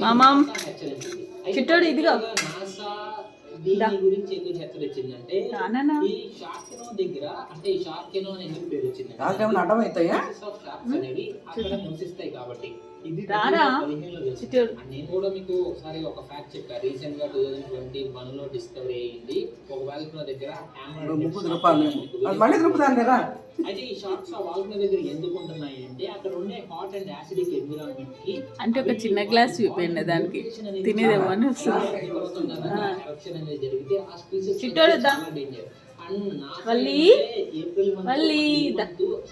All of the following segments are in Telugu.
మామా చిట్టోడు ఇదిగో దీని గురించి ఎందుకు హెచ్చరించిందంటే ఈ షార్కెనో దగ్గర అంటే ఈ షార్కెనో అని ఎందుకు పేరు వచ్చిందంటే అడ్డమవుతాయా అనేవి అక్కడ నివసిస్తాయి కాబట్టి ఇది నేను కూడా మీకు ఒకసారి ఒక ఫ్యాక్ట్ చెప్పాను. రీసెంట్ గా 2021 లో డిస్కవరీ అయ్యింది ఒక వాల్కనో దగ్గర. అయితే ఈ షార్క్స్ ఆ వాల్కనో దగ్గర ఎందుకు ఉంటున్నాయి అంటే అక్కడ ఉండే హాట్ అండ్ యాసిడిక్ ఎన్విరాన్మెంట్ కి అంటే ఒక చిన్న గ్లాస్ చూపిండి దానికి తినేదేమో అని వస్తుంది. జరిగితే ఆ species danger.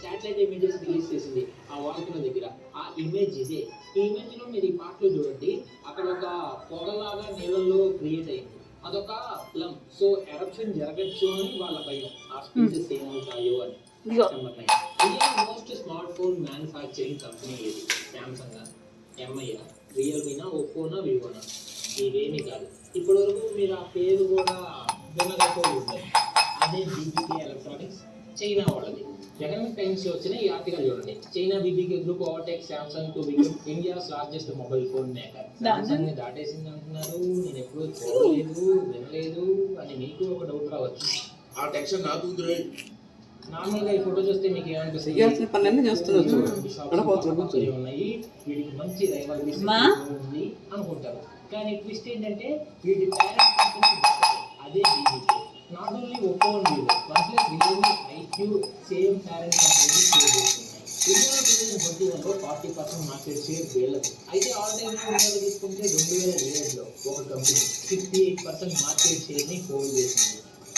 Satellite images release చేసింది ఆ వాల్కనో దగ్గర. ఆ ఇమేజ్ ఇదే. ఈ ఇమేజ్ లో మీరు ఈ పార్ట్ లో చూడండి, అక్కడ ఒక పొగలాగా నీళ్ళల్లో క్రియేట్ అయింది. అదొక ప్లమ్. సో ఎరప్షన్ జరగచ్చు అని వాళ్ళ భయం. ఆ స్పీసెస్ ఏమవుతాయో అని. Most smart phone manufacturing company ఇది. శాంసంగ్, ఎంఐ, రియల్మీనా, ఒప్పోనా, వివోనా, ఇవేమీ కాదు. ఇప్పటి వరకు మీరు ఆ పేరు కూడా వినకపోయి ఉంటాయి. అదే బీబీకే ఎలక్ట్రానిక్స్, చైనా వాళ్ళది. ఎకనామిక్ టైమ్స్ లో వచ్చిన ఈ ఆర్టికల్ చూడండి. China BBK group overtake Samsung to become India's largest mobile phone maker. Samsung ని దాటేసింది అంటున్నారు. నేను ఎప్పుడు చూడలేదు, వినలేదు అని మీకు ఒక డౌట్ రావచ్చు. ఆ టెన్షన్ నాకు నార్మల్ గా ఈ ఫోటో చూస్తే మీకు ఏమనిపిస్తుంది? ఉన్నాయి, వీటికి మంచి రైవల్రీ ఉంది అనుకుంటారు. కానీ ట్విస్ట్ ఏంటంటే వీటి పేరెంట్ కంపెనీ అదే BBK. Not only Oppo and Vivo, OnePlus, Realme, iQOO same parent company share చేస్తున్నాయి. ఇండియాలో 2021లో 40% మార్కెట్ షేర్ వీళ్ళది. అయితే ఆల్ టైమ్ ఇండియాలో తీసుకుంటే 2007లో ఒక కంపెనీ 68% మార్కెట్ షేర్ ని హోల్డ్ చేసింది.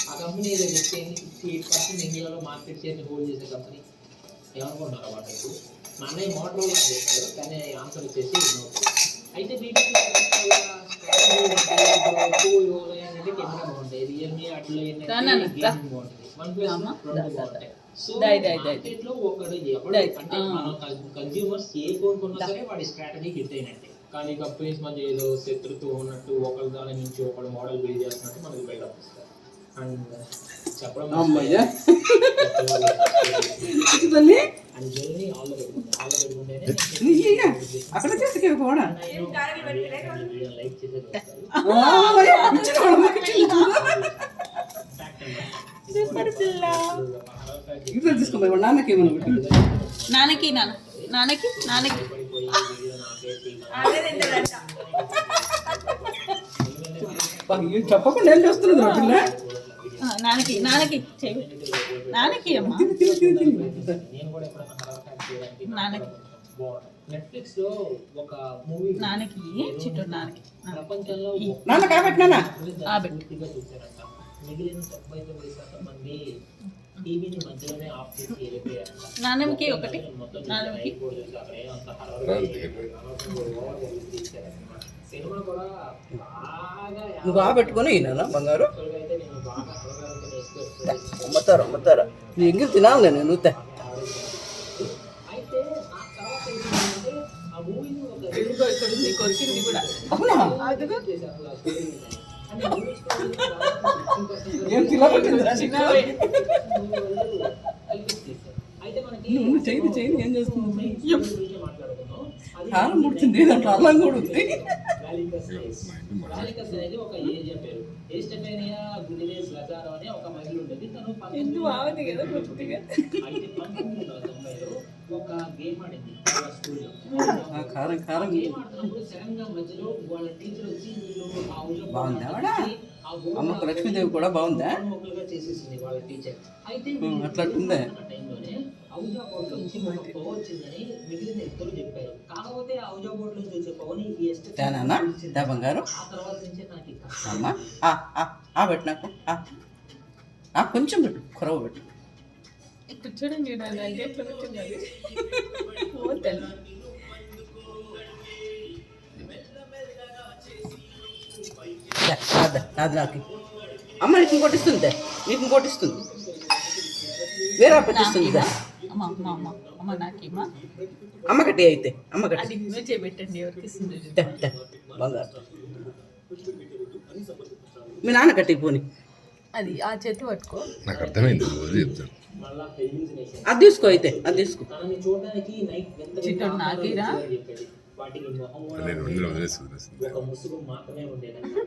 ఆ కంపెనీ ఏదో చెప్తే 68% ఇండియాలో మార్కెట్ షేర్ ని హోల్డ్ చేసే కంపెనీ ఏమనుకుంటున్నారు వాటికి? మా అన్నయ్య మోటరోలా చేస్తారు, కానీ ఆన్సర్ వచ్చేసి నో. అయితే కెమెరా బాగుంటాయి, రియల్మీ అట్లా కన్స్యూమర్స్ ఏ ఫోన్ కొన్నా సరే వాడి స్ట్రాటజీ హిట్ అయినట్టే. కానీ కంపెనీస్ మధ్య ఏదో శత్రుత్వం ఉన్నట్టు ఒకరి దాని నుంచి ఒకడు మోడల్ బిల్డ్ చేస్తున్నట్టు మనకి బిల్డప్ ఇస్తారు. అండ్ చెప్పడం నాన్నకి చెప్పకుండా ఏం చేస్తున్నది నాన్నకి నాన్నకి అమ్మా నాన్నకి నెట్ఫ్లిక్స్ లో ఒక మూవీ నాన్నకి చిట్టు నాన్నకి ప్రపంచంలో నాన్న కాబట్టినా పూర్తిగా చూసారంట. మిగిలిన 99% మంది టీవీని మధ్యలోనే ఆఫ్ చేసి వెళ్ళిపోయారు. నాన్నకి ఒకటి నాన్నకి సినిమా కూడా నువ్వు బాగా పెట్టుకొని నాన్న బంగారు అమ్ముతారా నీ ఎంగిల్ తినాలి నేను నూతే. ఏం చేయి ఏం చేస్తుంది? కారం ముడుతుంది, దాంట్లో అల్లం కూడా ఉంది. ఒక ఏజియా పేరు. ఏస్టమేనియా గుడిలేస్ లజారో అనే ఒక మహిళ ఉండేది. తను 1990లో ఒక గేమ్ ఆడింది వాళ్ళ స్కూల్లో. గేమ్ ఆడుతున్నప్పుడు సడన్ గా మధ్యలో వాళ్ళ టీచర్ వచ్చి అమ్మకు లక్ష్మీదేవి కూడా బాగుందా చేసేసింది వాళ్ళ టీచర్. అయితే అట్లట్టుందే టైంలోనే ఔజా బోర్డు నుంచి ఒక పవర్ వచ్చిందని మిగిలిన ఇద్దరు చెప్పారు. కాకపోతే ఆ ఔజా బోర్డు నుంచి వచ్చే పవర్ బంగారు ఆ తర్వాత నుంచే నాకు పెట్టు నాకు కొంచెం పెట్టు కొరవ పెట్టు. కూర్చోడం చూడాలి అంటే ఎట్లా కూర్చున్నది అది నాకు అమ్మ నీకు కొట్టిస్తుంది, నీకు కొట్టిస్తుంది, వేరే పెట్టిస్తుంది. అమ్మ కట్టి అయితే అమ్మ కట్టి చేపెట్టండి ఎవరికి బంగారు. మీ నాన్న కట్టి పోని అది ఆ చేతి పట్టుకో. నాకు అర్థమైంది, అది తీసుకో అయితే అది తీసుకో. చిట్టోడు నాకేరా వాటికి మొహం కూడా నేను ఉండేది వదిలేసి కాదు. ఒక ముసుగు మాత్రమే ఉండేదంట.